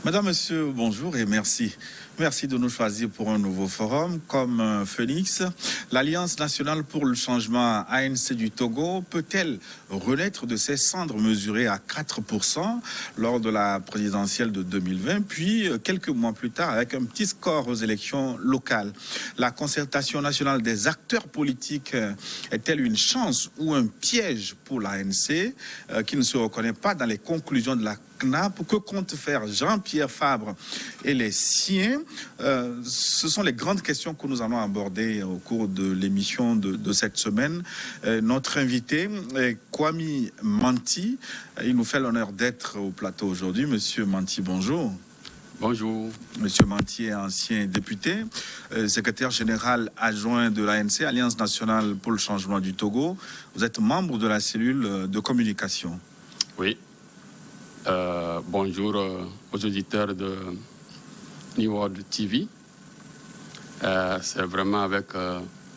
Madame, Monsieur, bonjour et merci. Merci de nous choisir pour un nouveau forum. Comme Phoenix, l'Alliance nationale pour le changement ANC du Togo peut-elle renaître de ses cendres mesurées à 4% lors de la présidentielle de 2020, puis quelques mois plus tard avec un petit score aux élections locales? La concertation nationale des acteurs politiques est-elle une chance ou un piège pour l'ANC qui ne se reconnaît pas dans les conclusions de la CNAP? Que compte faire Jean-Pierre Fabre et les siens? Ce sont les grandes questions que nous allons aborder au cours de l'émission de cette semaine. Notre invité est Kwame Manti. Il nous fait l'honneur d'être au plateau aujourd'hui. Monsieur Manti, bonjour. Bonjour. Monsieur Manti est ancien député, secrétaire général adjoint de l'ANC, Alliance nationale pour le changement du Togo. Vous êtes membre de la cellule de communication. Oui. Bonjour aux auditeurs de New World TV. C'est vraiment avec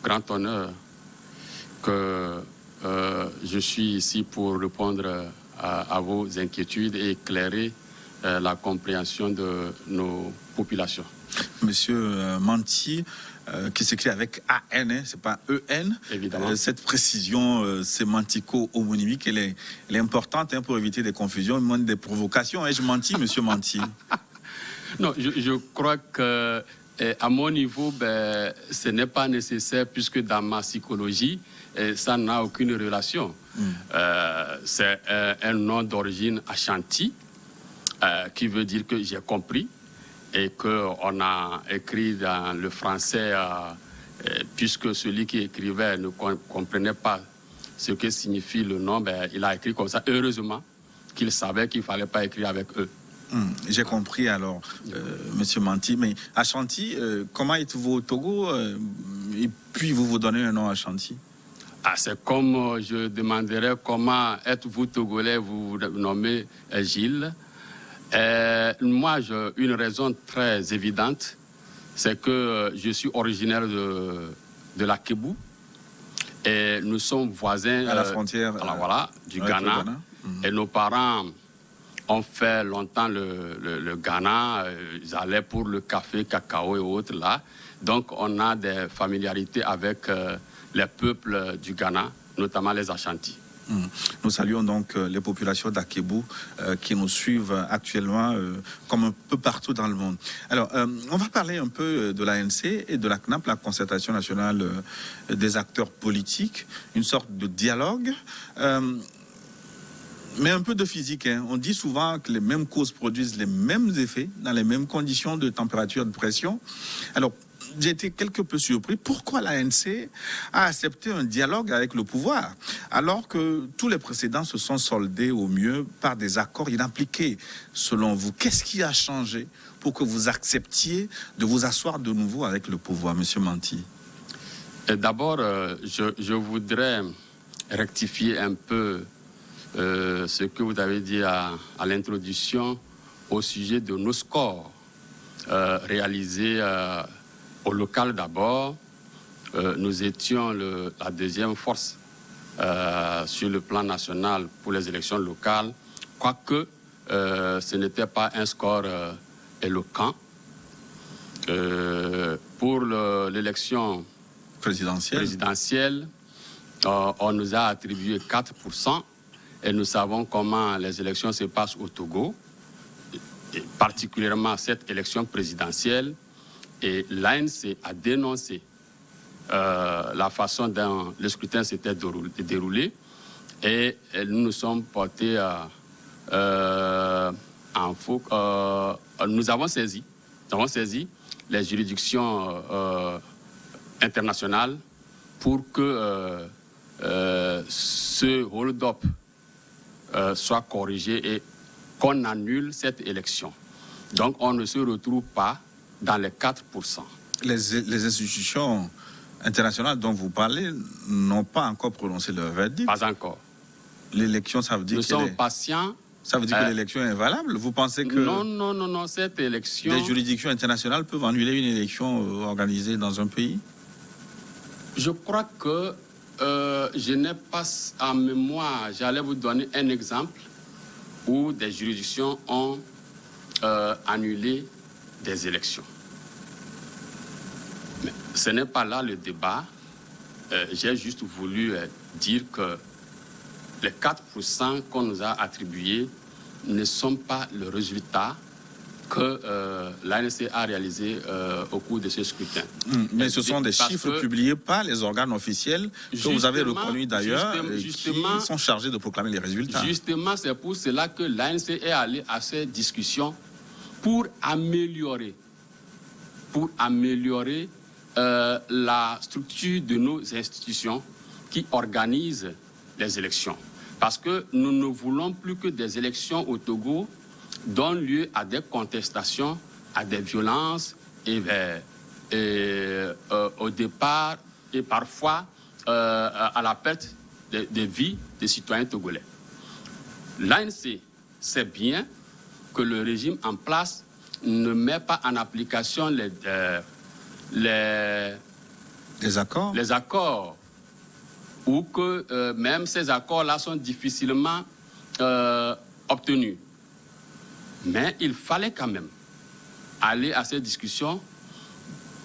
grand honneur que je suis ici pour répondre à vos inquiétudes et éclairer la compréhension de nos populations. Monsieur Manti, qui s'écrit avec AN, hein, c'est pas EN. Évidemment. Cette précision sémantico-homonymique, elle est importante pour éviter des confusions, même des provocations. Ai-je menti, monsieur Manti? Non, je crois que à mon niveau, ce n'est pas nécessaire puisque dans ma psychologie, ça n'a aucune relation. C'est un nom d'origine Ashanti qui veut dire que j'ai compris et qu'on a écrit dans le français puisque celui qui écrivait ne comprenait pas ce que signifie le nom, il a écrit comme ça. Heureusement qu'il savait qu'il ne fallait pas écrire avec eux. J'ai compris alors, monsieur Manti. Mais Ashanti, comment êtes-vous au Togo et puis vous donnez un nom Ashanti? C'est comme je demanderais comment êtes-vous Togolais, vous vous nommez Gilles. Moi, j'ai une raison très évidente, c'est que je suis originaire de la Kébou et nous sommes voisins à la frontière du Ghana. Et nos parents ont fait longtemps le Ghana, ils allaient pour le café, cacao et autres là. Donc on a des familiarités avec les peuples du Ghana, notamment les Ashanti. Nous saluons donc les populations d'Akébou qui nous suivent actuellement comme un peu partout dans le monde. Alors, on va parler un peu de l'ANC et de la CNAP, la concertation nationale des acteurs politiques, une sorte de dialogue. Mais un peu de physique. Hein. On dit souvent que les mêmes causes produisent les mêmes effets dans les mêmes conditions de température et de pression. Alors, j'ai été quelque peu surpris. Pourquoi l'ANC a accepté un dialogue avec le pouvoir alors que tous les précédents se sont soldés au mieux par des accords inappliqués? Selon vous, qu'est-ce qui a changé pour que vous acceptiez de vous asseoir de nouveau avec le pouvoir, monsieur Manti? D'abord, je voudrais rectifier un peu ce que vous avez dit à l'introduction au sujet de nos scores réalisés au local d'abord. Nous étions la deuxième force sur le plan national pour les élections locales, quoique ce n'était pas un score éloquent. Pour l'élection présidentielle, on nous a attribué 4%. Et nous savons comment les élections se passent au Togo, et particulièrement cette élection présidentielle. Et l'ANC a dénoncé la façon dont le scrutin s'était déroulé. Et nous nous sommes portés en faux. Nous avons saisi les juridictions internationales pour que ce hold-up soit corrigé et qu'on annule cette élection. Donc on ne se retrouve pas dans les 4%. Les institutions internationales dont vous parlez n'ont pas encore prononcé leur verdict. Pas encore. L'élection, ça veut dire nous sommes patients. Ça veut dire que l'élection est invalable? Vous pensez que... Non, cette élection... Des juridictions internationales peuvent annuler une élection organisée dans un pays? Je crois que je n'ai pas en mémoire, j'allais vous donner un exemple où des juridictions ont annuler des élections. Mais ce n'est pas là le débat. J'ai juste voulu dire que les 4% qu'on nous a attribués ne sont pas le résultat que l'ANC a réalisé au cours de ce scrutin. Mais ce sont des chiffres publiés par les organes officiels que vous avez reconnus d'ailleurs et qui sont chargés de proclamer les résultats. Justement, c'est pour cela que l'ANC est allé à ces discussions pour améliorer la structure de nos institutions qui organisent les élections. Parce que nous ne voulons plus que des élections au Togo donnent lieu à des contestations, à des violences et au départ et parfois à la perte de vie des citoyens togolais. L'ANC sait bien que le régime en place ne met pas en application les accords ou que même ces accords-là sont difficilement obtenus. Mais il fallait quand même aller à ces discussions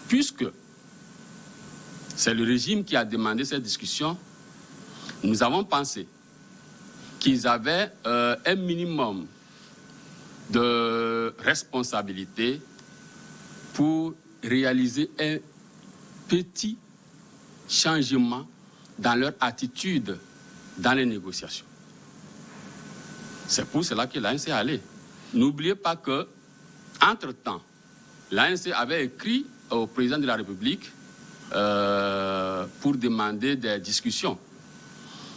puisque c'est le régime qui a demandé cette discussion. Nous avons pensé qu'ils avaient un minimum de responsabilité pour réaliser un petit changement dans leur attitude dans les négociations. C'est pour cela que l'ANC est allé. N'oubliez pas que, entre-temps, l'ANC avait écrit au président de la République pour demander des discussions.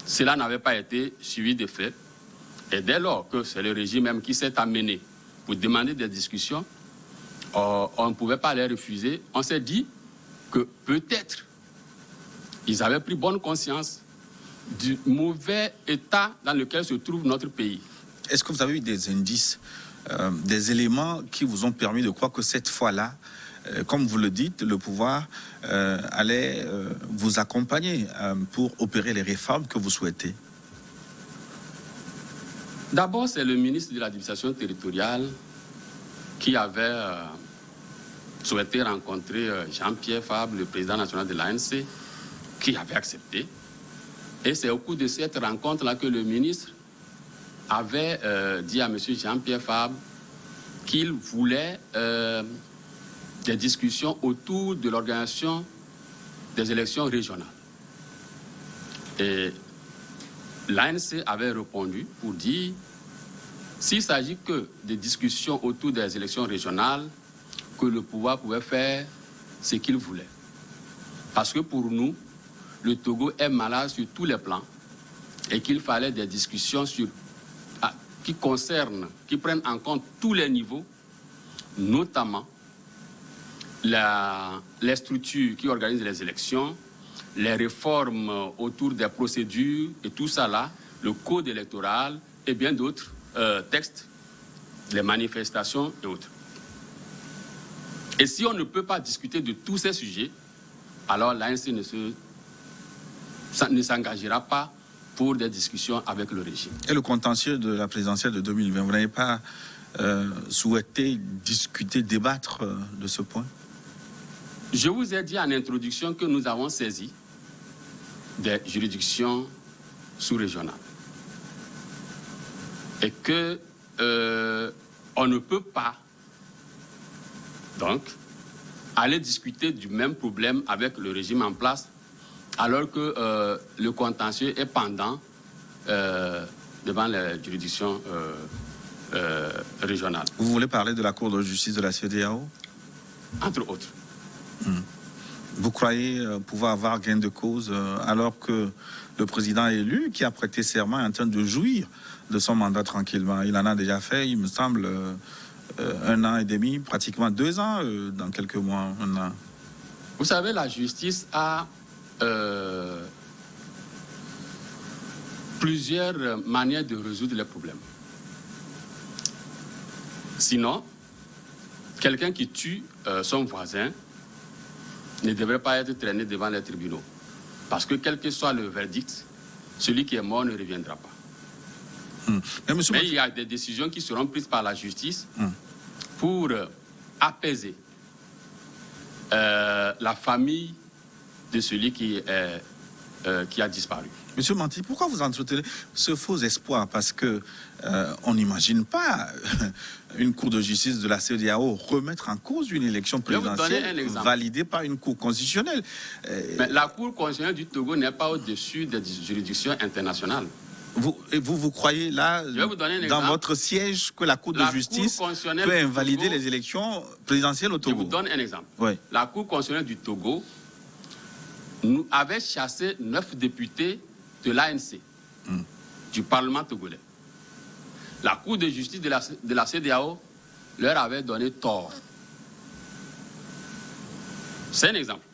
Cela n'avait pas été suivi de fait. Et dès lors que c'est le régime même qui s'est amené pour demander des discussions, on ne pouvait pas les refuser. On s'est dit que peut-être ils avaient pris bonne conscience du mauvais état dans lequel se trouve notre pays. Est-ce que vous avez eu des indices, des éléments qui vous ont permis de croire que cette fois-là, comme vous le dites, le pouvoir allait vous accompagner pour opérer les réformes que vous souhaitez? D'abord, c'est le ministre de l'administration territoriale qui avait souhaité rencontrer Jean-Pierre Fabre, le président national de l'ANC, qui avait accepté. Et c'est au cours de cette rencontre-là que le ministre avait dit à M. Jean-Pierre Fabre qu'il voulait des discussions autour de l'organisation des élections régionales. Et l'ANC avait répondu pour dire s'il s'agit que de discussions autour des élections régionales, que le pouvoir pouvait faire ce qu'il voulait. Parce que pour nous, le Togo est malade sur tous les plans et qu'il fallait des discussions qui prennent en compte tous les niveaux, notamment les structures qui organisent les élections, les réformes autour des procédures et tout ça là, le code électoral et bien d'autres textes, les manifestations et autres. Et si on ne peut pas discuter de tous ces sujets, alors l'ANC ne s'engagera pas pour des discussions avec le régime. Et le contentieux de la présidentielle de 2020, vous n'avez pas souhaité discuter, débattre de ce point? Je vous ai dit en introduction que nous avons saisi des juridictions sous-régionales et que on ne peut pas donc aller discuter du même problème avec le régime en place alors que le contentieux est pendant devant les juridictions régionales. Vous voulez parler de la Cour de justice de la CEDEAO? Entre autres. Vous croyez pouvoir avoir gain de cause alors que le président élu, qui a prêté serment, est en train de jouir de son mandat tranquillement? Il en a déjà fait, il me semble, 1 an et demi, pratiquement 2 ans dans quelques mois. Vous savez, la justice a plusieurs manières de résoudre les problèmes. Sinon, quelqu'un qui tue son voisin ne devrait pas être traîné devant les tribunaux. Parce que quel que soit le verdict, celui qui est mort ne reviendra pas. Mais il y a des décisions qui seront prises par la justice pour apaiser la famille de celui qui a disparu. Monsieur Manti, pourquoi vous entretenez ce faux espoir? Parce que on n'imagine pas une cour de justice de la CEDEAO remettre en cause une élection présidentielle validée par une cour constitutionnelle. Mais la cour constitutionnelle du Togo n'est pas au-dessus des juridictions internationales. Vous croyez là, dans votre siège, que la Cour de justice peut invalider les élections présidentielles au Togo? Je vous donne un exemple. Oui. La Cour constitutionnelle du Togo avait chassé 9 députés de l'ANC, du Parlement togolais. La Cour de justice de la CEDEAO leur avait donné tort. C'est un exemple.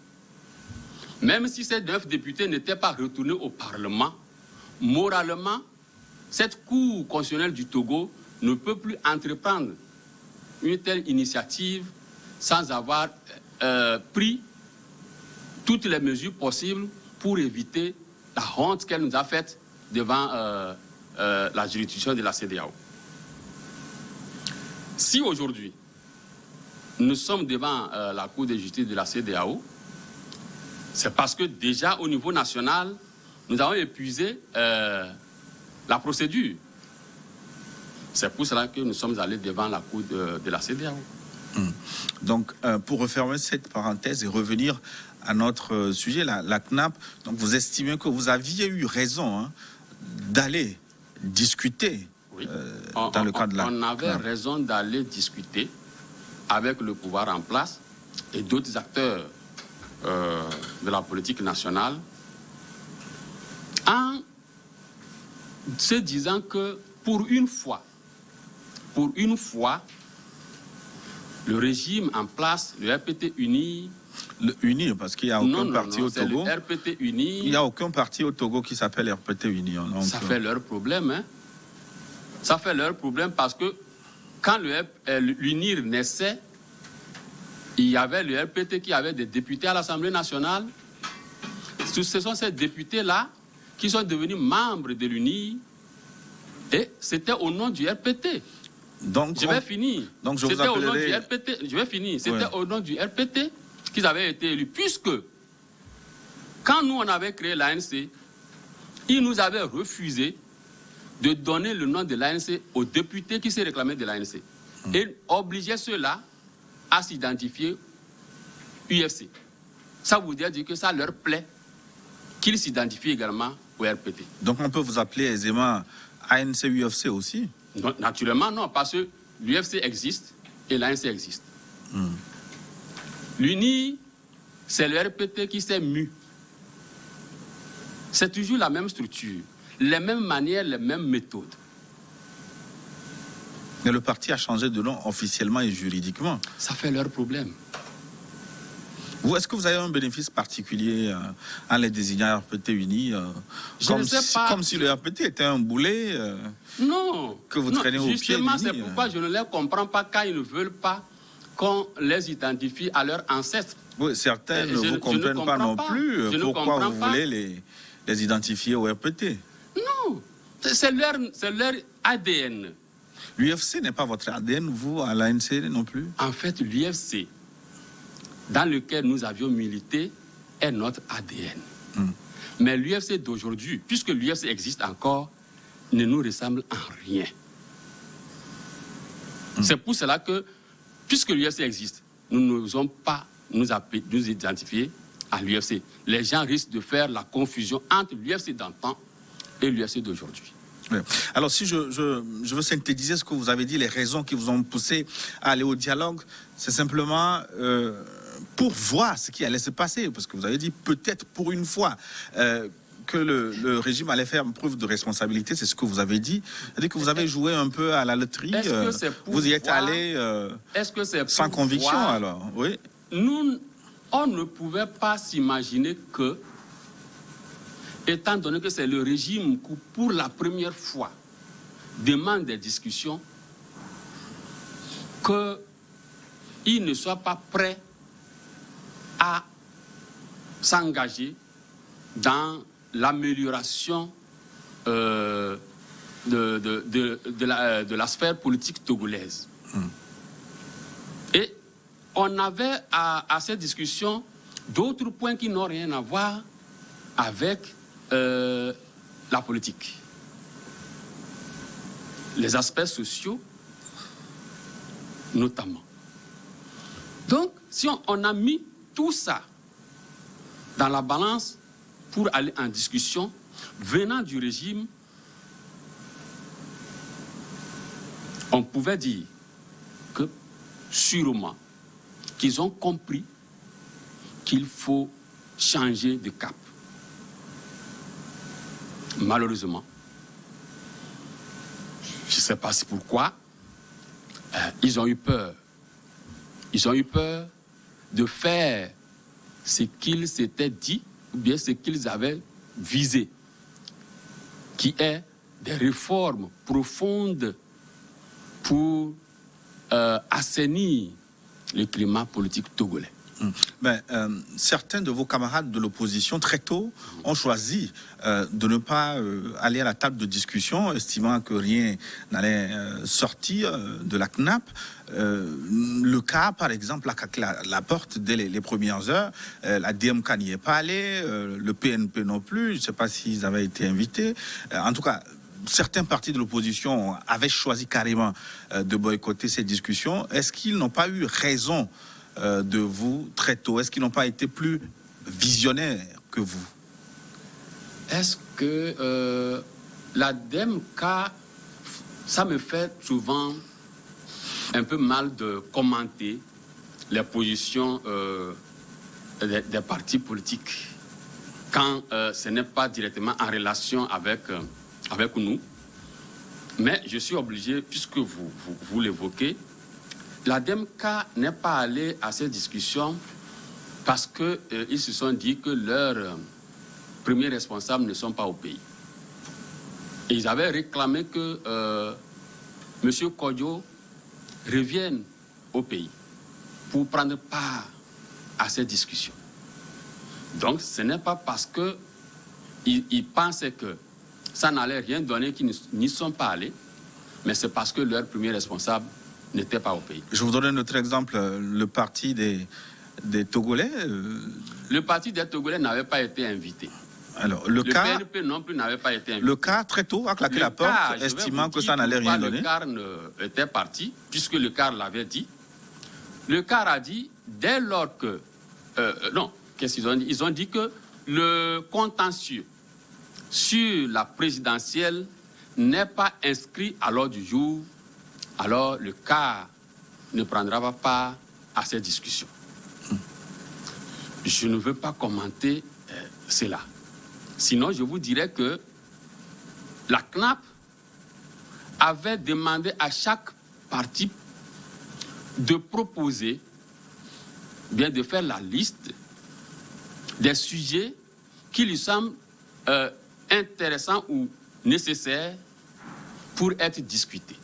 Même si ces 9 députés n'étaient pas retournés au Parlement, moralement, cette Cour constitutionnelle du Togo ne peut plus entreprendre une telle initiative sans avoir pris toutes les mesures possibles pour éviter la honte qu'elle nous a faite devant la juridiction de la CEDEAO. Si aujourd'hui, nous sommes devant la Cour de justice de la CEDEAO, c'est parce que déjà au niveau national, nous avons épuisé la procédure. C'est pour cela que nous sommes allés devant la Cour de la CEDEAO. Donc, pour refermer cette parenthèse et revenir à notre sujet, la CNAP, donc vous estimez que vous aviez eu raison d'aller discuter dans le cadre de la CNAP. On avait raison d'aller discuter avec le pouvoir en place et d'autres acteurs de la politique nationale en se disant que pour une fois, le régime en place, le RPT uni... Le uni, parce qu'il n'y a aucun parti au Togo. Le RPT uni... Il n'y a aucun parti au Togo qui s'appelle RPT uni. Ça fait leur problème, hein. Ça fait leur problème parce que quand l'UNIR naissait, il y avait le RPT qui avait des députés à l'Assemblée nationale. Ce sont ces députés-là qui sont devenus membres de l'UNIR et c'était au nom du RPT. Donc, je vais finir. Donc je vous appellerai... au nom du RPT. Je vais finir. C'était au nom du RPT qu'ils avaient été élus. Puisque, quand nous, on avait créé l'ANC, ils nous avaient refusé de donner le nom de l'ANC aux députés qui se réclamaient de l'ANC. Et obligeaient ceux-là à s'identifier UFC. Ça voudrait dire que ça leur plaît qu'ils s'identifient également au RPT. Donc on peut vous appeler aisément ANC UFC aussi? Non, naturellement non, parce que l'UFC existe et l'ANC existe. L'UNI, c'est le RPT qui s'est mu. C'est toujours la même structure, les mêmes manières, les mêmes méthodes. Mais le parti a changé de nom officiellement et juridiquement. Ça fait leur problème. Est-ce que vous avez un bénéfice particulier en les désignant RPT uni comme si le RPT était un boulet que vous traînez au pied? Justement, c'est pourquoi je ne les comprends pas quand ils ne veulent pas qu'on les identifie à leurs ancêtres. Oui, certains ne vous comprennent pas non plus. Pourquoi vous voulez les identifier au RPT? Non, c'est leur ADN. L'UFC n'est pas votre ADN, vous, à l'ANC non plus? En fait, l'UFC, dans lequel nous avions milité, est notre ADN. Mais l'UFC d'aujourd'hui, puisque l'UFC existe encore, ne nous ressemble en rien. C'est pour cela que, puisque l'UFC existe, nous n'osons pas nous identifier à l'UFC. Les gens risquent de faire la confusion entre l'UFC d'antan et l'UFC d'aujourd'hui. Oui. Alors, si je veux synthétiser ce que vous avez dit, les raisons qui vous ont poussé à aller au dialogue, c'est simplement pour voir ce qui allait se passer, parce que vous avez dit peut-être pour une fois que le régime allait faire preuve de responsabilité, c'est ce que vous avez dit. C'est-à-dire que vous avez joué un peu à la loterie, vous y êtes allé sans conviction alors? Oui. On ne pouvait pas s'imaginer que, étant donné que c'est le régime qui, pour la première fois, demande des discussions, qu'il ne soit pas prêt à s'engager dans l'amélioration de la sphère politique togolaise. on avait à cette discussion d'autres points qui n'ont rien à voir avec la politique. Les aspects sociaux, notamment. Donc, si on a mis tout ça dans la balance pour aller en discussion, venant du régime, on pouvait dire que, sûrement, qu'ils ont compris qu'il faut changer de cap. Malheureusement, je ne sais pas si pourquoi, ils ont eu peur. Ils ont eu peur de faire ce qu'ils s'étaient dit, ou bien ce qu'ils avaient visé, qui est des réformes profondes pour assainir le climat politique togolais. Ben, certains de vos camarades de l'opposition, très tôt, ont choisi de ne pas aller à la table de discussion, estimant que rien n'allait sortir de la CNAP. Le cas, par exemple, a claqué la porte dès les premières heures. La DMK n'y est pas allée, le PNP non plus. Je ne sais pas s'ils avaient été invités. En tout cas, certains partis de l'opposition avaient choisi carrément de boycotter ces discussions. Est-ce qu'ils n'ont pas eu raison de vous très tôt? Est-ce qu'ils n'ont pas été plus visionnaires que vous? Est-ce que la DMK, ça me fait souvent un peu mal de commenter les positions des partis politiques quand ce n'est pas directement en relation avec nous. Mais je suis obligé, puisque vous l'évoquez, la DMK n'est pas allée à ces discussions parce qu'ils se sont dit que leurs premiers responsables ne sont pas au pays. Et ils avaient réclamé que M. Kodjo revienne au pays pour prendre part à ces discussions. Donc, ce n'est pas parce qu'ils pensaient que ça n'allait rien donner qu'ils n'y sont pas allés, mais c'est parce que leurs premiers responsables n'était pas au pays. Je vous donne un autre exemple, le parti des Togolais. Le parti des Togolais n'avait pas été invité. Alors, le PNP non plus n'avait pas été invité. Le CAR, très tôt, a claqué la porte, estimant que ça n'allait rien donner. Le CAR était parti, puisque le CAR l'avait dit. Le CAR a dit, dès lors que... non, qu'est-ce qu'ils ont dit? Ils ont dit que le contentieux sur la présidentielle n'est pas inscrit à l'ordre du jour. Alors le CAR ne prendra pas part à ces discussions. Je ne veux pas commenter cela. Sinon, je vous dirais que la CNAP avait demandé à chaque parti de proposer, bien de faire la liste des sujets qui lui semblent intéressants ou nécessaires pour être discutés.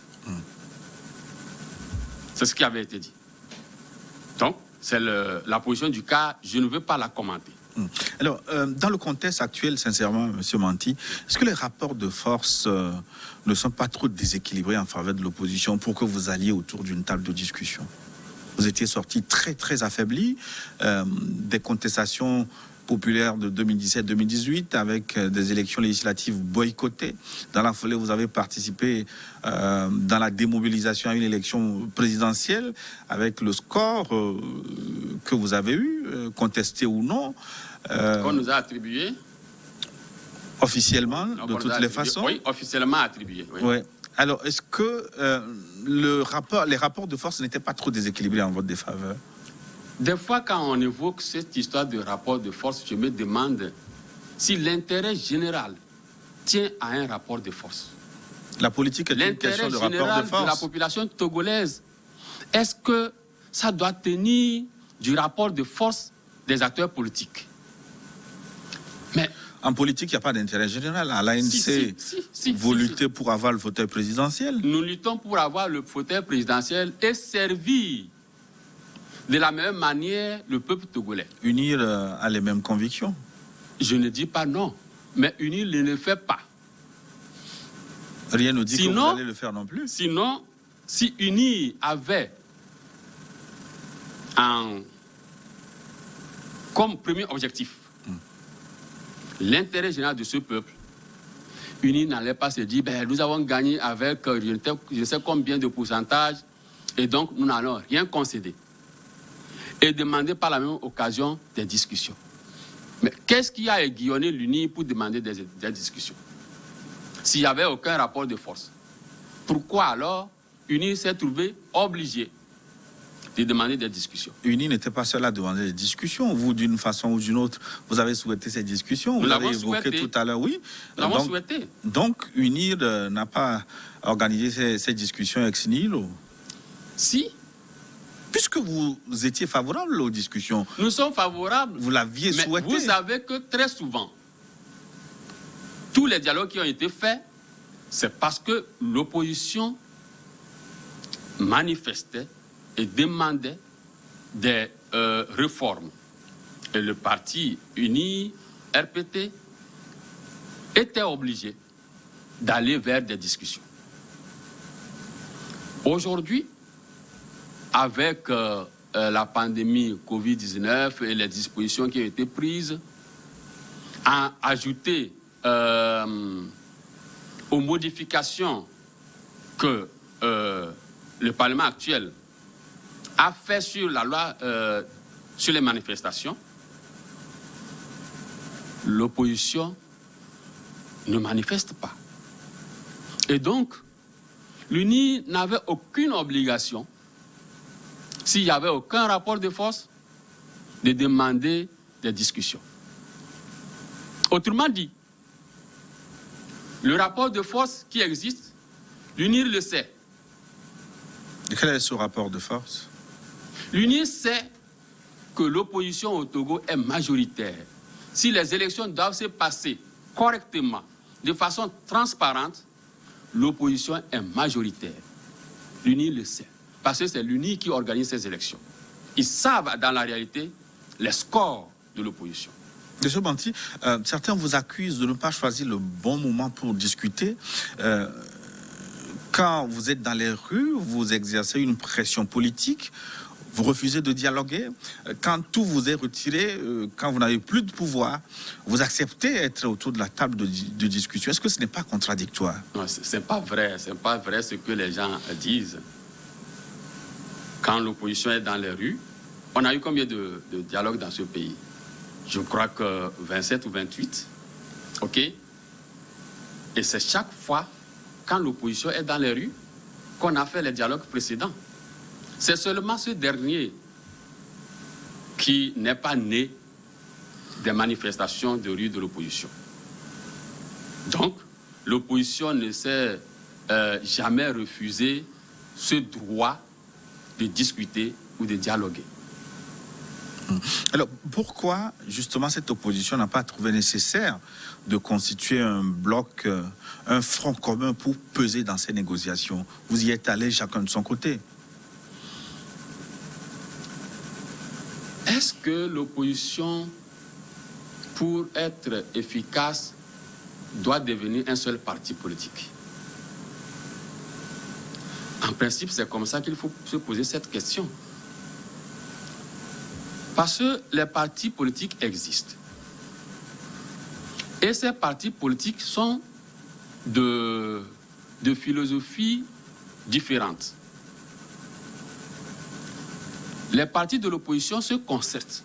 C'est ce qui avait été dit. Donc, c'est la position du CAR, je ne veux pas la commenter. Alors, dans le contexte actuel, sincèrement, M. Manti, est-ce que les rapports de force ne sont pas trop déséquilibrés en faveur de l'opposition pour que vous alliez autour d'une table de discussion? Vous étiez sorti très, très affaibli des contestations populaire de 2017-2018 avec des élections législatives boycottées. Dans la foulée, vous avez participé dans la démobilisation à une élection présidentielle avec le score que vous avez eu, contesté ou non. Qu'on nous a attribué officiellement, de toutes les façons. Oui, officiellement attribué. Oui. Ouais. Alors, est-ce que les rapports de force n'étaient pas trop déséquilibrés en votre défaveur? Des fois, quand on évoque cette histoire de rapport de force, je me demande si l'intérêt général tient à un rapport de force. La politique est une question de rapport de force. L'intérêt général de la population togolaise, est-ce que ça doit tenir du rapport de force des acteurs politiques? Mais en politique, il n'y a pas d'intérêt général. À l'ANC, vous luttez pour avoir le fauteuil présidentiel. Nous luttons pour avoir le fauteuil présidentiel et servir de la même manière le peuple togolais. Unir a les mêmes convictions. Je ne dis pas non, mais unir ne le fait pas. Rien ne dit que vous allez le faire non plus. Sinon, si unir avait comme premier objectif l'intérêt général de ce peuple, UNI n'allait pas se dire nous avons gagné avec je ne sais combien de pourcentage et donc nous n'allons rien concéder. Et demander par la même occasion des discussions. Mais qu'est-ce qui a aiguillonné l'UNI pour demander des discussions? S'il n'y avait aucun rapport de force, pourquoi alors UNI s'est trouvé obligé de demander des discussions? UNI n'était pas seul à demander des discussions. Vous, d'une façon ou d'une autre, vous avez souhaité ces discussions. Vous l'avez évoqué tout à l'heure, oui. Nous l'avons souhaité. Donc, UNI n'a pas organisé ces discussions ex nihilo? Si. Puisque vous étiez favorable aux discussions. Nous sommes favorables. Vous l'aviez souhaité. Vous savez que très souvent, tous les dialogues qui ont été faits, c'est parce que l'opposition manifestait et demandait des réformes. Et le parti uni, RPT, était obligé d'aller vers des discussions. Aujourd'hui, avec la pandémie Covid-19 et les dispositions qui ont été prises, à ajouter aux modifications que le Parlement actuel a fait sur la loi sur les manifestations, l'opposition ne manifeste pas. Et donc, l'UNI n'avait aucune obligation, s'il n'y avait aucun rapport de force, de demander des discussions. Autrement dit, le rapport de force qui existe, l'UNI le sait. Et quel est ce rapport de force? L'UNI sait que l'opposition au Togo est majoritaire. Si les élections doivent se passer correctement, de façon transparente, l'opposition est majoritaire. L'UNI le sait. Parce que c'est l'UNI qui organise ces élections. Ils savent dans la réalité les scores de l'opposition. Monsieur Banti, certains vous accusent de ne pas choisir le bon moment pour discuter. Quand vous êtes dans les rues, vous exercez une pression politique, vous refusez de dialoguer. Quand tout vous est retiré, quand vous n'avez plus de pouvoir, vous acceptez d'être autour de la table de discussion. Est-ce que ce n'est pas contradictoire? Non, c'est pas vrai. C'est pas vrai ce que les gens disent. Quand l'opposition est dans les rues, on a eu combien de dialogues dans ce pays? Je crois que 27 ou 28. OK? Et c'est chaque fois, quand l'opposition est dans les rues, qu'on a fait les dialogues précédents. C'est seulement ce dernier qui n'est pas né des manifestations de rue de l'opposition. Donc, l'opposition ne s'est jamais refusé ce droit de discuter ou de dialoguer. Alors, pourquoi, justement, cette opposition n'a pas trouvé nécessaire de constituer un bloc, un front commun pour peser dans ces négociations? Vous y êtes allés chacun de son côté. Est-ce que l'opposition, pour être efficace, doit devenir un seul parti politique? En principe, c'est comme ça qu'il faut se poser cette question. Parce que les partis politiques existent. Et ces partis politiques sont de philosophies différentes. Les partis de l'opposition se concertent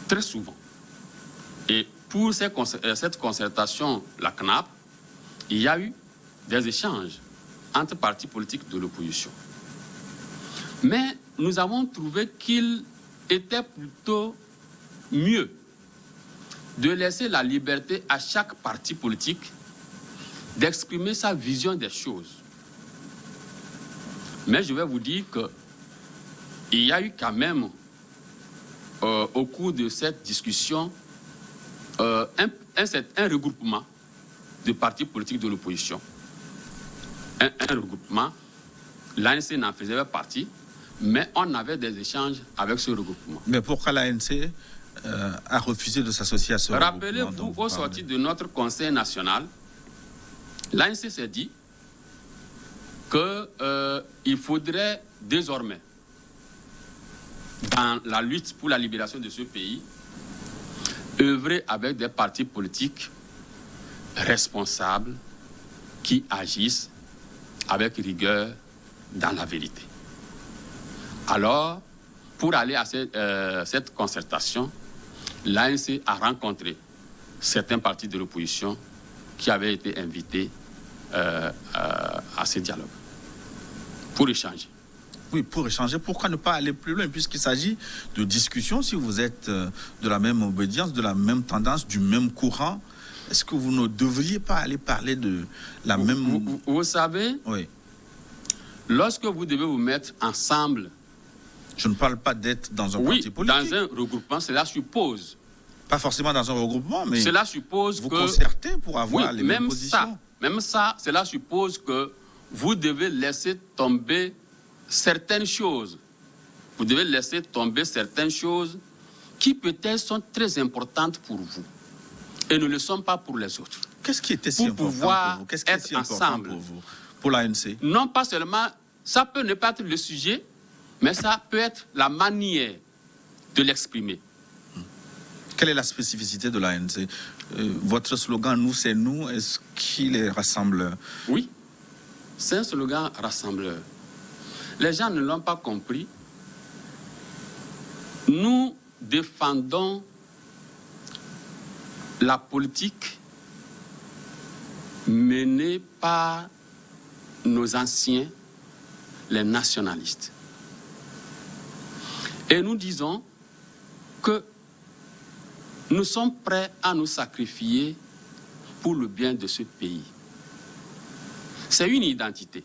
très souvent. Et pour cette concertation, la CNAP, il y a eu des échanges entre partis politiques de l'opposition. Mais nous avons trouvé qu'il était plutôt mieux de laisser la liberté à chaque parti politique d'exprimer sa vision des choses. Mais je vais vous dire qu'il y a eu quand même, au cours de cette discussion, un regroupement de partis politiques de l'opposition. Un regroupement, l'ANC n'en faisait pas partie, mais on avait des échanges avec ce regroupement. Mais pourquoi l'ANC a refusé de s'associer à ce regroupement? Rappelez-vous, au sorti de notre Conseil national, l'ANC s'est dit qu'il faudrait désormais dans la lutte pour la libération de ce pays, œuvrer avec des partis politiques responsables qui agissent avec rigueur dans la vérité. Alors, pour aller à cette concertation, l'ANC a rencontré certains partis de l'opposition qui avaient été invités à ce dialogue pour échanger. Oui, pour échanger. Pourquoi ne pas aller plus loin, puisqu'il s'agit de discussion? Si vous êtes de la même obédience, de la même tendance, du même courant, est-ce que vous ne devriez pas aller parler de la même... Vous savez, oui. Lorsque vous devez vous mettre ensemble... Je ne parle pas d'être dans un parti politique. Dans un regroupement, cela suppose... Pas forcément dans un regroupement, mais... Cela suppose vous que... concertez pour avoir les mêmes positions. Même ça, cela suppose que vous devez laisser tomber certaines choses. Vous devez laisser tomber certaines choses qui peut-être sont très importantes pour vous et ne le sont pas pour les autres. Qu'est-ce qui était si important pour vous? Qu'est-ce qui est si important pour vous, pour l'ANC? Non, pas seulement, ça peut ne pas être le sujet, mais ça peut être la manière de l'exprimer. Quelle est la spécificité de l'ANC? Votre slogan « Nous, c'est nous », est-ce qu'il est rassembleur? Oui, c'est un slogan rassembleur. Les gens ne l'ont pas compris. Nous défendons la politique menée par nos anciens, les nationalistes. Et nous disons que nous sommes prêts à nous sacrifier pour le bien de ce pays. C'est une identité.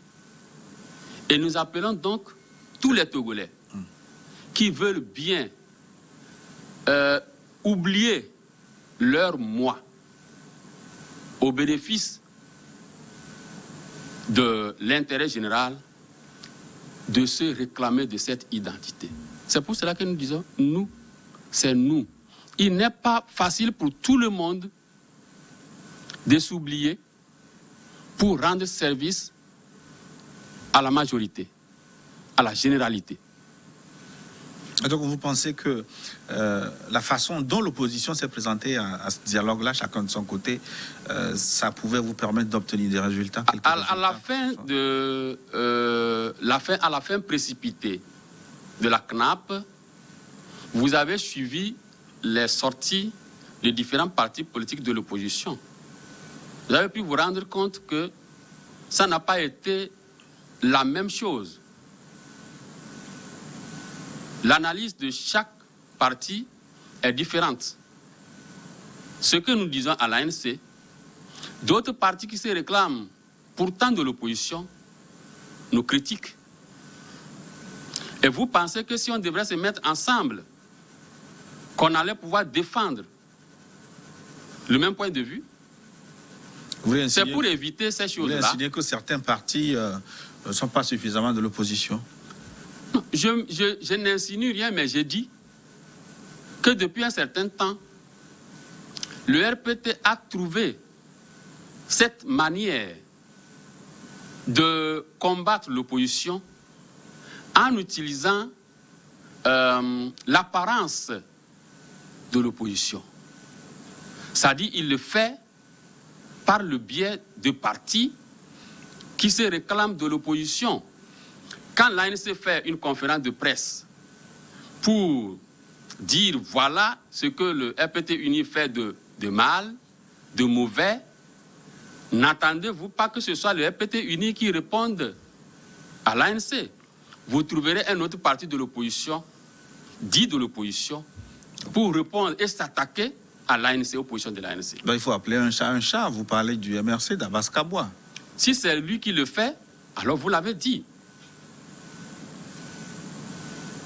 Et nous appelons donc tous les Togolais qui veulent bien oublier leur moi au bénéfice de l'intérêt général de se réclamer de cette identité. C'est pour cela que nous disons nous, c'est nous. Il n'est pas facile pour tout le monde de s'oublier pour rendre service à la majorité, à la généralité. Et donc vous pensez que la façon dont l'opposition s'est présentée à ce dialogue-là, chacun de son côté, ça pouvait vous permettre d'obtenir des résultats? À la fin précipitée de la CNAP, vous avez suivi les sorties des différents partis politiques de l'opposition. Vous avez pu vous rendre compte que ça n'a pas été la même chose. L'analyse de chaque parti est différente. Ce que nous disons à l'ANC, d'autres partis qui se réclament pourtant de l'opposition nous critiquent. Et vous pensez que si on devrait se mettre ensemble, qu'on allait pouvoir défendre le même point de vue? C'est pour éviter ces choses-là. Vous voulez insinuer que certains partis ne sont pas suffisamment de l'opposition? Non, je n'insinue rien, mais j'ai dit que depuis un certain temps, le RPT a trouvé cette manière de combattre l'opposition en utilisant l'apparence de l'opposition. C'est-à-dire, il le fait par le biais de partis qui se réclament de l'opposition. Quand l'ANC fait une conférence de presse pour dire voilà ce que le RPT uni fait de mal, de mauvais, n'attendez-vous pas que ce soit le RPT uni qui réponde à l'ANC. Vous trouverez un autre parti de l'opposition, dit de l'opposition, pour répondre et s'attaquer à l'ANC, opposition de l'ANC. Il faut appeler un chat un chat. Vous parlez du MRC d'Abbas Kabwa. Si c'est lui qui le fait, alors vous l'avez dit.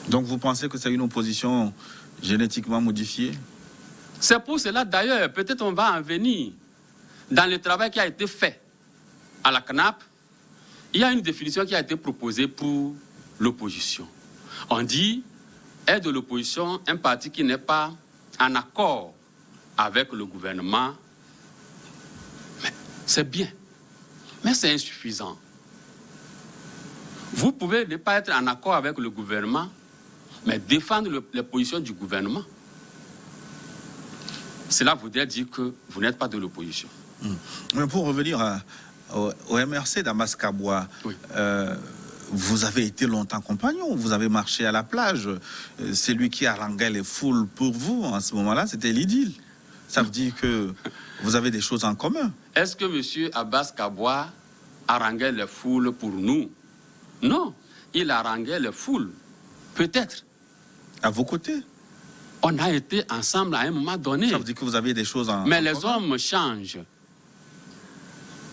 Donc vous pensez que c'est une opposition génétiquement modifiée? C'est pour cela d'ailleurs, peut-être on va en venir. Dans le travail qui a été fait à la CNAP, il y a une définition qui a été proposée pour l'opposition. On dit, est de l'opposition un parti qui n'est pas en accord avec le gouvernement. Mais c'est bien, mais c'est insuffisant. Vous pouvez ne pas être en accord avec le gouvernement, mais défendre les positions du gouvernement. Cela voudrait dire que vous n'êtes pas de l'opposition. Mais pour revenir au MRC d'Abbas Kabwa, Oui. Vous avez été longtemps compagnon, vous avez marché à la plage. C'est lui qui haranguait les foules pour vous en ce moment-là, c'était l'idylle. Ça veut dire que vous avez des choses en commun. Est-ce que M. Abbas Kabwa haranguait les foules pour nous? Non, il haranguait les foules, peut-être. À vos côtés. On a été ensemble à un moment donné. Ça veut dire que vous avez des choses en Mais en les commun. hommes changent.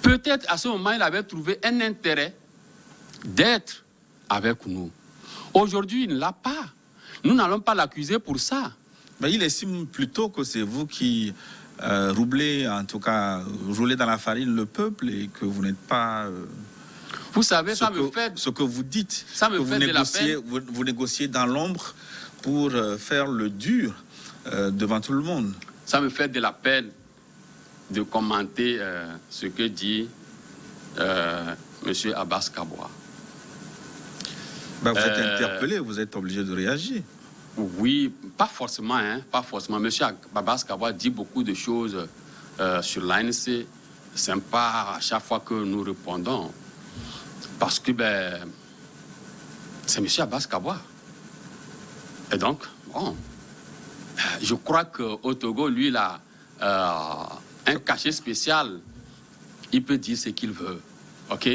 Peut-être à ce moment, il avait trouvé un intérêt d'être avec nous. Aujourd'hui, il ne l'a pas. Nous n'allons pas l'accuser pour ça. Mais il estime plutôt que c'est vous qui roulez, en tout cas, roulez dans la farine le peuple et que vous n'êtes pas... Vous savez, ça me fait... ce que vous dites, ça me que fait de la peine. vous négociez dans l'ombre pour faire le dur devant tout le monde. Ça me fait de la peine de commenter ce que dit M. Abbas Kabwa. Ben, vous êtes interpellé, vous êtes obligé de réagir. Oui, pas forcément, hein, pas forcément. M. Abbas Kabwa dit beaucoup de choses sur l'ANC. Sympa à chaque fois que nous répondons. Parce que c'est M. Abbas Kabwa. Et donc, bon, je crois qu'au Togo, lui, il a un cachet spécial. Il peut dire ce qu'il veut. OK?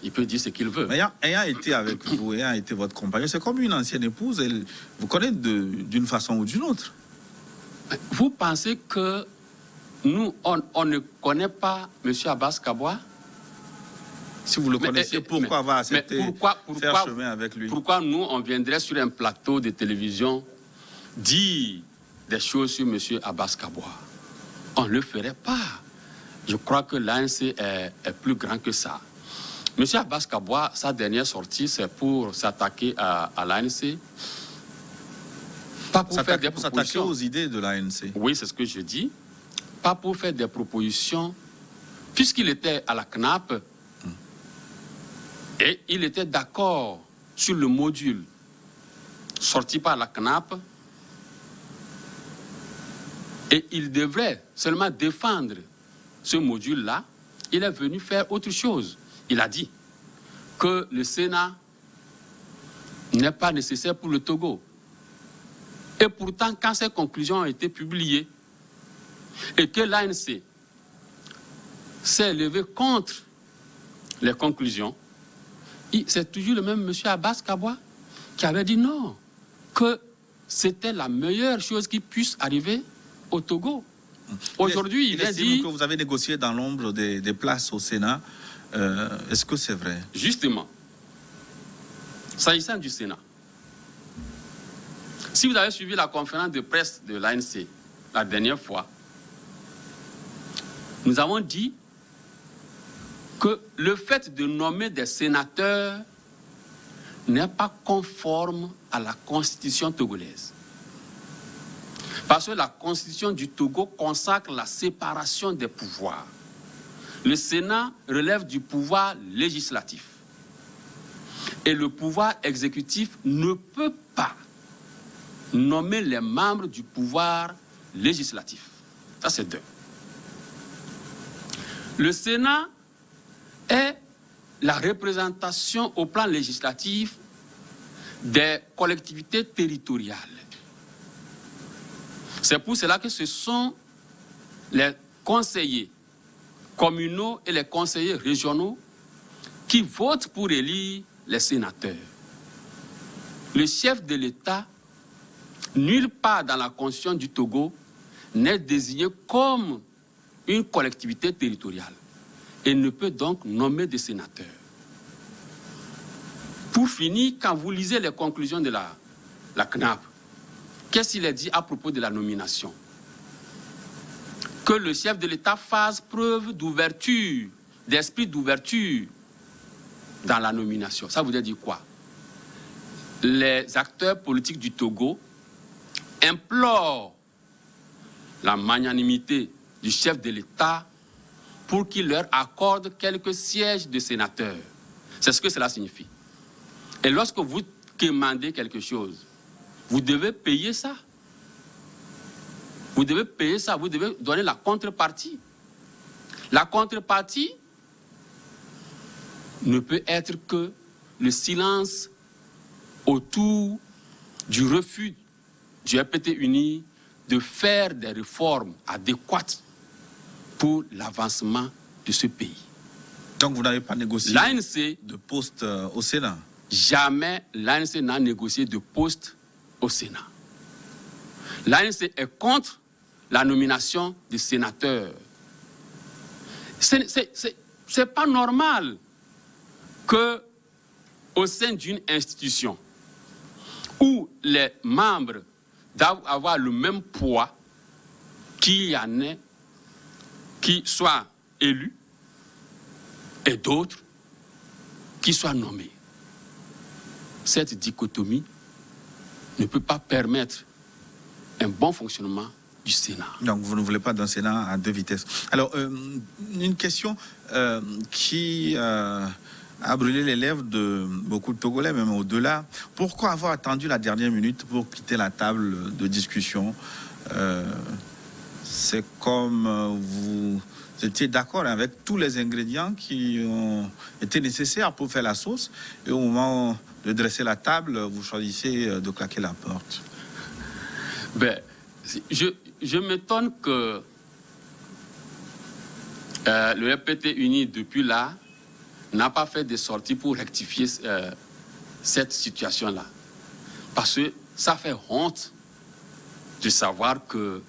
Il peut dire ce qu'il veut. Mais ayant été avec vous, ayant été votre compagnon, c'est comme une ancienne épouse, elle vous connaît d'une façon ou d'une autre. Vous pensez que nous, on ne connaît pas M. Abbas Kabwa? Si vous le connaissez, pourquoi avoir accepté faire chemin avec lui? Pourquoi nous, on viendrait sur un plateau de télévision dire des choses sur M. Abbas Kabwa? On ne le ferait pas. Je crois que l'ANC est plus grand que ça. M. Abbas Kabwa, sa dernière sortie, c'est pour s'attaquer à l'ANC. Pas pour faire des propositions. S'attaquer aux idées de l'ANC. Oui, c'est ce que je dis. Pas pour faire des propositions. Puisqu'il était à la CNAP, et il était d'accord sur le module sorti par la CNAP, et il devrait seulement défendre ce module-là, il est venu faire autre chose. Il a dit que le Sénat n'est pas nécessaire pour le Togo. Et pourtant, quand ces conclusions ont été publiées et que l'ANC s'est levé contre les conclusions, c'est toujours le même M. Abbas Kabwa qui avait dit non, que c'était la meilleure chose qui puisse arriver au Togo. Aujourd'hui, il a dit que vous avez négocié dans l'ombre des places au Sénat. Est-ce que c'est vrai? Justement, s'agissant du Sénat, si vous avez suivi la conférence de presse de l'ANC la dernière fois, nous avons dit que le fait de nommer des sénateurs n'est pas conforme à la constitution togolaise. Parce que la constitution du Togo consacre la séparation des pouvoirs. Le Sénat relève du pouvoir législatif. Et le pouvoir exécutif ne peut pas nommer les membres du pouvoir législatif. Ça, c'est deux. Le Sénat est la représentation au plan législatif des collectivités territoriales. C'est pour cela que ce sont les conseillers communaux et les conseillers régionaux qui votent pour élire les sénateurs. Le chef de l'État, nulle part dans la constitution du Togo, n'est désigné comme une collectivité territoriale et ne peut donc nommer des sénateurs. Pour finir, quand vous lisez les conclusions de la CNAP, qu'est-ce qu'il est dit à propos de la nomination? Que le chef de l'État fasse preuve d'ouverture, d'esprit d'ouverture dans la nomination. Ça veut dire quoi? Les acteurs politiques du Togo implorent la magnanimité du chef de l'État pour qu'il leur accorde quelques sièges de sénateurs. C'est ce que cela signifie. Et lorsque vous demandez quelque chose, vous devez payer ça. Vous devez payer ça, vous devez donner la contrepartie. La contrepartie ne peut être que le silence autour du refus du RPT-UNI de faire des réformes adéquates pour l'avancement de ce pays. Donc vous n'avez pas négocié L'ANC, de poste au Sénat? Jamais l'ANC n'a négocié de poste au Sénat. L'ANC est contre la nomination des sénateurs. C'est pas normal que au sein d'une institution où les membres doivent avoir le même poids, qu'il y en ait qui soient élus et d'autres qui soient nommés. Cette dichotomie ne peut pas permettre un bon fonctionnement du Sénat. Donc vous ne voulez pas d'un Sénat à deux vitesses. Alors, une question qui a brûlé les lèvres de beaucoup de Togolais, même au-delà. Pourquoi avoir attendu la dernière minute pour quitter la table de discussion? C'est comme vous étiez d'accord avec tous les ingrédients qui ont été nécessaires pour faire la sauce, et au moment de dresser la table, vous choisissez de claquer la porte. Ben, je m'étonne que le RPT-UNI, depuis là, n'a pas fait de sorties pour rectifier cette situation-là. Parce que ça fait honte de savoir que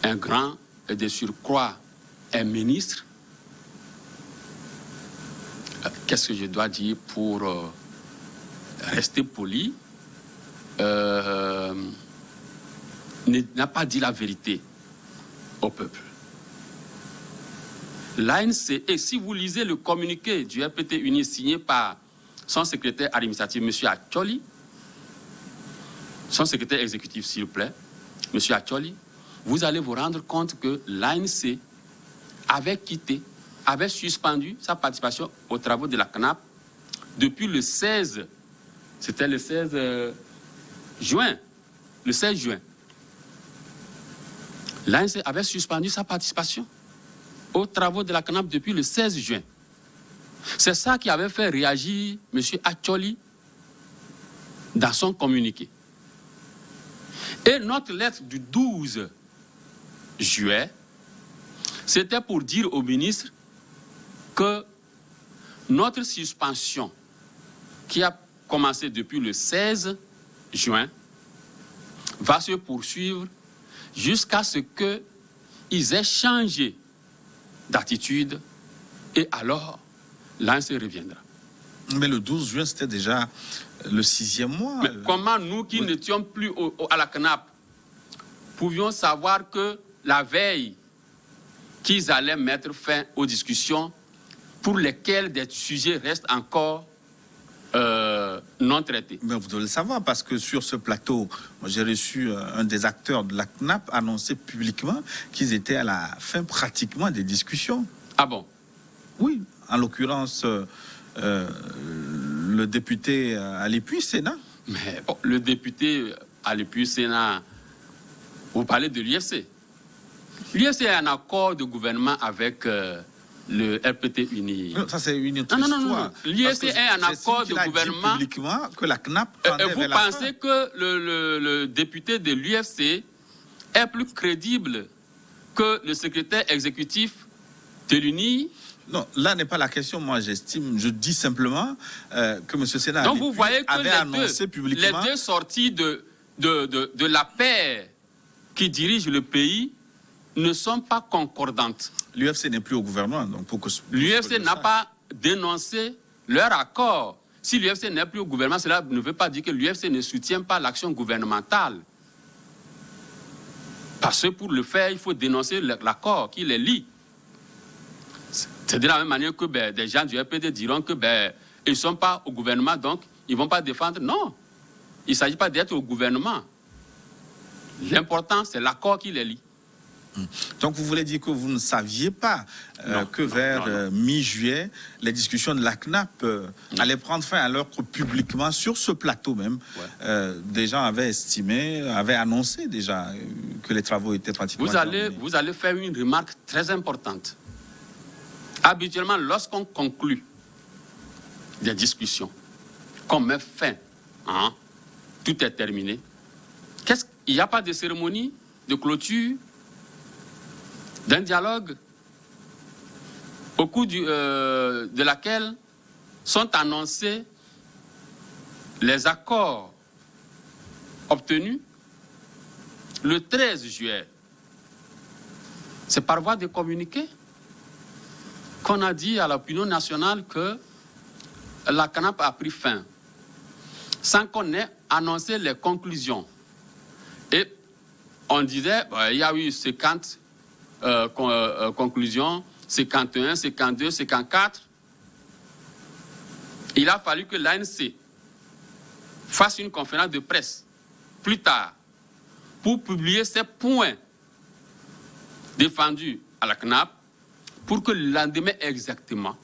un grand et de surcroît un ministre, qu'est-ce que je dois dire pour rester poli, n'a pas dit la vérité au peuple. L'ANC, et si vous lisez le communiqué du RPT-UNI signé par son secrétaire administratif, M. Acholi, son secrétaire exécutif, s'il vous plaît, M. Acholi, vous allez vous rendre compte que l'ANC avait suspendu sa participation aux travaux de la CNAP depuis le 16, c'était le 16 juin. Le 16 juin. L'ANC avait suspendu sa participation aux travaux de la CNAP depuis le 16 juin. C'est ça qui avait fait réagir M. Acholi dans son communiqué. Et notre lettre du 12 juillet, c'était pour dire au ministre que notre suspension, qui a commencé depuis le 16 juin, va se poursuivre jusqu'à ce qu'ils aient changé d'attitude, et alors l'ANC reviendra. Mais le 12 juin, c'était déjà le 6e mois. Mais comment nous qui n'étions plus à la CNAP pouvions savoir que la veille qu'ils allaient mettre fin aux discussions pour lesquelles des sujets restent encore non traités? Mais vous devez le savoir, parce que sur ce plateau, j'ai reçu un des acteurs de la CNAP annoncer publiquement qu'ils étaient à la fin pratiquement des discussions. Ah bon? Oui, en l'occurrence, le député Alipuy Sénat. Mais bon, le député Alipuy Sénat, vous parlez de l'UFC. L'UFC est un accord de gouvernement avec le RPT-UNI. Ça, c'est une autre histoire. Non. L'UFC est un accord de gouvernement. Publiquement que la CNAP et vous pensez que le député de l'UFC est plus crédible que le secrétaire exécutif de l'UNI? Non, là n'est pas la question. Moi, j'estime, je dis simplement que M. Sénat donc vous voyez que avait annoncé publiquement les deux sorties de la paire qui dirige le pays ne sont pas concordantes. L'UFC n'est plus au gouvernement. Donc l'UFC n'a pas dénoncé leur accord. Si l'UFC n'est plus au gouvernement, cela ne veut pas dire que l'UFC ne soutient pas l'action gouvernementale. Parce que pour le faire, il faut dénoncer l'accord qui les lie. C'est de la même manière que des gens du RPD diront que ils ne sont pas au gouvernement, donc ils ne vont pas défendre. Non, il ne s'agit pas d'être au gouvernement. L'important, c'est l'accord qui les lie. Donc vous voulez dire que vous ne saviez pas que vers mi-juillet, les discussions de la CNAP allaient prendre fin, alors que publiquement, sur ce plateau même, des gens avaient estimé, avaient annoncé déjà que les travaux étaient pratiquement terminés. Vous allez faire une remarque très importante. Habituellement, lorsqu'on conclut des discussions, qu'on met fin, tout est terminé, il n'y a pas de cérémonie de clôture d'un dialogue au cours de laquelle sont annoncés les accords obtenus le 13 juillet. C'est par voie de communiqué qu'on a dit à l'opinion nationale que la CNAP a pris fin, sans qu'on ait annoncé les conclusions. Et on disait, il y a eu 50 conclusions, 51, 52, 54. Il a fallu que l'ANC fasse une conférence de presse plus tard pour publier ces points défendus à la CNAP pour que le lendemain exactement,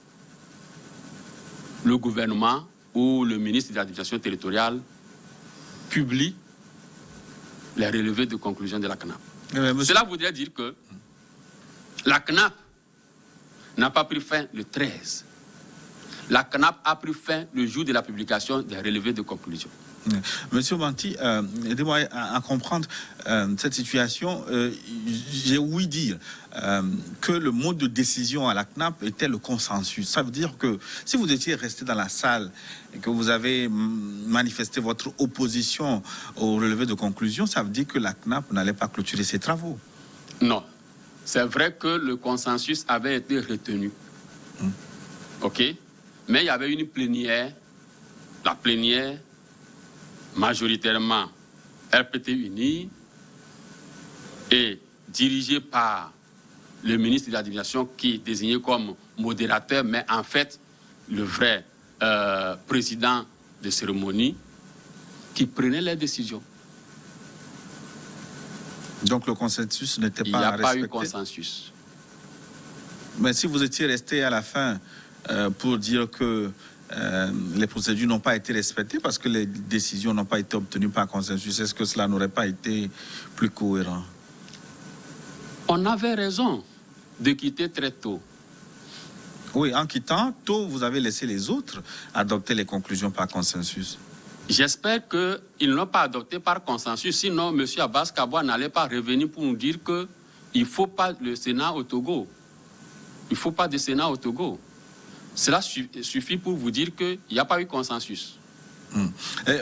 le gouvernement ou le ministre de l'administration territoriale publie les relevés de conclusion de la CNAP. Cela voudrait dire que la CNAP n'a pas pris fin le 13. La CNAP a pris fin le jour de la publication des relevés de conclusion. Monsieur Manti, aidez-moi à comprendre cette situation. J'ai ouï dire que le mode de décision à la CNAP était le consensus. Ça veut dire que si vous étiez resté dans la salle et que vous avez manifesté votre opposition au relevé de conclusion, ça veut dire que la CNAP n'allait pas clôturer ses travaux. Non. C'est vrai que le consensus avait été retenu. OK? Mais il y avait une plénière. La plénière, majoritairement RPT Uni, et dirigée par le ministre de l'Administration qui est désigné comme modérateur, mais en fait le vrai président de cérémonie, qui prenait les décisions. Donc le consensus n'était pas respecté. Il n'y a pas eu consensus. Mais si vous étiez resté à la fin pour dire que les procédures n'ont pas été respectées parce que les décisions n'ont pas été obtenues par consensus, est-ce que cela n'aurait pas été plus cohérent? On avait raison de quitter très tôt. Oui, en quittant tôt, vous avez laissé les autres adopter les conclusions par consensus. J'espère qu'ils ne l'ont pas adopté par consensus, sinon M. Abbas Kabwa n'allait pas revenir pour nous dire qu'il ne faut pas le Sénat au Togo. Il ne faut pas de Sénat au Togo. Cela suffit pour vous dire qu'il n'y a pas eu consensus.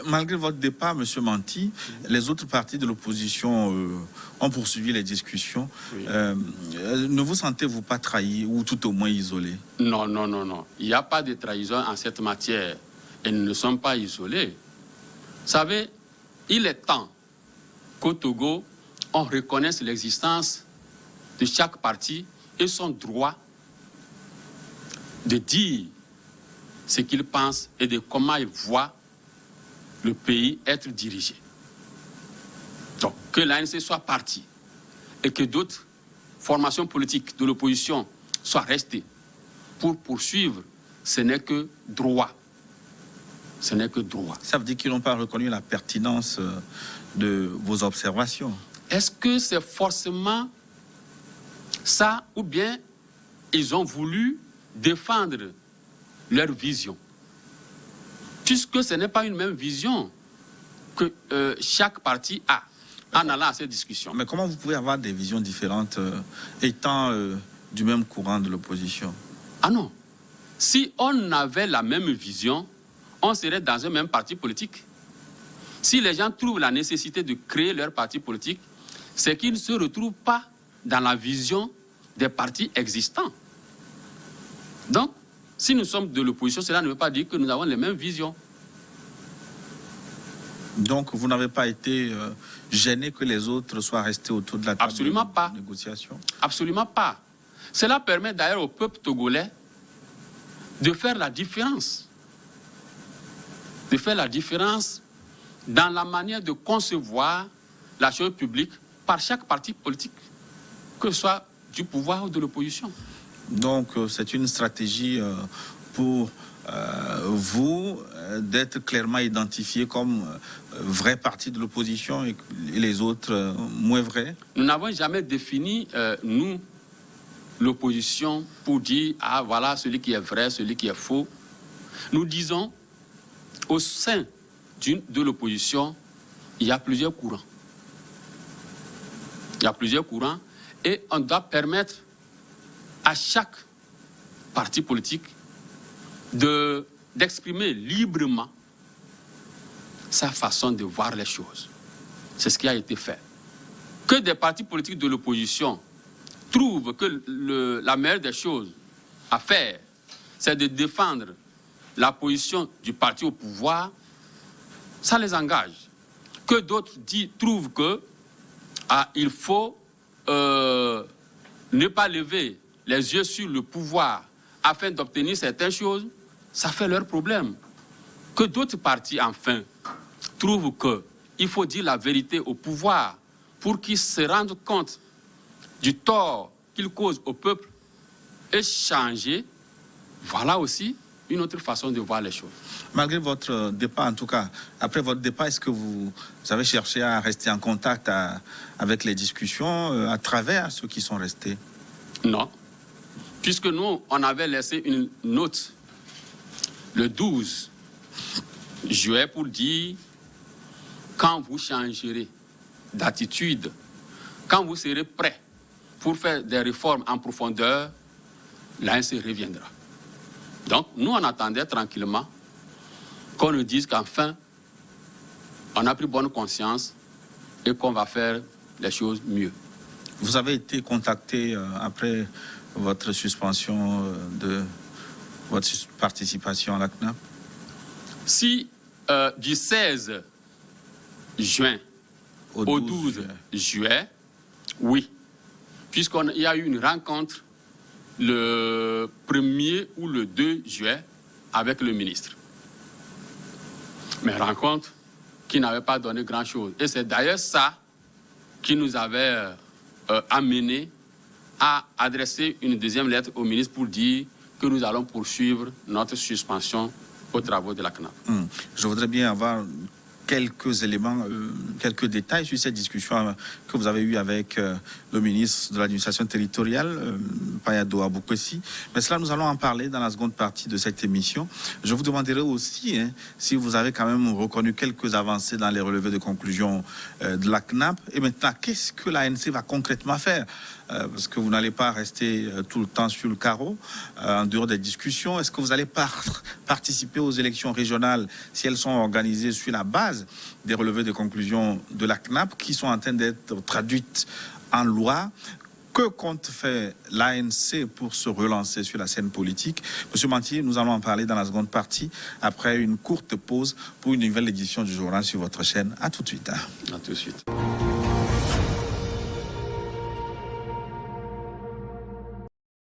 Malgré votre départ, M. Manti, les autres partis de l'opposition ont poursuivi les discussions. Oui. Ne vous sentez-vous pas trahi ou tout au moins isolé? Non, non, non, non. Il n'y a pas de trahison en cette matière. Et nous ne sommes pas isolés. Vous savez, il est temps qu'au Togo, on reconnaisse l'existence de chaque parti et son droit de dire ce qu'il pense et de comment il voit le pays être dirigé. Donc, que l'ANC soit partie et que d'autres formations politiques de l'opposition soient restées pour poursuivre, ce n'est que droit. Ce n'est que droit. Ça veut dire qu'ils n'ont pas reconnu la pertinence de vos observations. Est-ce que c'est forcément ça ou bien ils ont voulu défendre leur vision? Puisque ce n'est pas une même vision que chaque parti a en allant à cette discussion. Mais comment vous pouvez avoir des visions différentes étant du même courant de l'opposition? Ah non. Si on avait la même vision, on serait dans un même parti politique. Si les gens trouvent la nécessité de créer leur parti politique, c'est qu'ils ne se retrouvent pas dans la vision des partis existants. Donc, si nous sommes de l'opposition, cela ne veut pas dire que nous avons les mêmes visions. Donc, vous n'avez pas été gêné que les autres soient restés autour de la table Absolument pas. De négociation? Absolument pas. Cela permet d'ailleurs au peuple togolais de faire la différence. De faire la différence dans la manière de concevoir la chose publique par chaque parti politique. que ce soit du pouvoir ou de l'opposition. Donc, c'est une stratégie pour vous d'être clairement identifié comme vrai parti de l'opposition et les autres moins vrais? Nous n'avons jamais défini, nous, l'opposition, pour dire, ah voilà, celui qui est vrai, celui qui est faux. Nous disons, au sein de l'opposition, il y a plusieurs courants. Il y a plusieurs courants et on doit permettre à chaque parti politique d'exprimer librement sa façon de voir les choses. C'est ce qui a été fait. Que des partis politiques de l'opposition trouvent que la meilleure des choses à faire, c'est de défendre la position du parti au pouvoir, ça les engage. Que d'autres trouvent que il faut ne pas lever les yeux sur le pouvoir afin d'obtenir certaines choses, ça fait leur problème. Que d'autres partis, enfin, trouvent qu'il faut dire la vérité au pouvoir pour qu'ils se rendent compte du tort qu'ils causent au peuple et changer, voilà aussi une autre façon de voir les choses. Malgré votre départ, en tout cas, après votre départ, est-ce que vous avez cherché à rester en contact avec les discussions à travers ceux qui sont restés? Non. Puisque nous, on avait laissé une note le 12 juillet pour dire quand vous changerez d'attitude, quand vous serez prêt pour faire des réformes en profondeur, l'ANC reviendra. Donc, nous, on attendait tranquillement qu'on nous dise qu'enfin, on a pris bonne conscience et qu'on va faire les choses mieux. Vous avez été contacté après votre suspension de votre participation à la CNAP? Si du 16 juin au 12 juillet, oui. Puisqu'il y a eu une rencontre le 1er ou le 2 juillet avec le ministre. Mais rencontre qui n'avait pas donné grand-chose. Et c'est d'ailleurs ça qui nous avait amené à adresser une deuxième lettre au ministre pour dire que nous allons poursuivre notre suspension aux travaux de la CNAP. Je voudrais bien avoir quelques éléments, quelques détails sur cette discussion que vous avez eue avec le ministre de l'administration territoriale, Payado Aboukessi. Mais cela, nous allons en parler dans la seconde partie de cette émission. Je vous demanderai aussi si vous avez quand même reconnu quelques avancées dans les relevés de conclusion de la CNAP. Et maintenant, qu'est-ce que l'ANC va concrètement faire? Parce que vous n'allez pas rester tout le temps sur le carreau, en dehors des discussions. Est-ce que vous allez participer aux élections régionales si elles sont organisées sur la base des relevés de conclusion de la CNAP qui sont en train d'être traduites en loi? Que compte faire l'ANC pour se relancer sur la scène politique? Monsieur Mantier, nous allons en parler dans la seconde partie, après une courte pause pour une nouvelle édition du journal sur votre chaîne. À tout de suite. À tout de suite.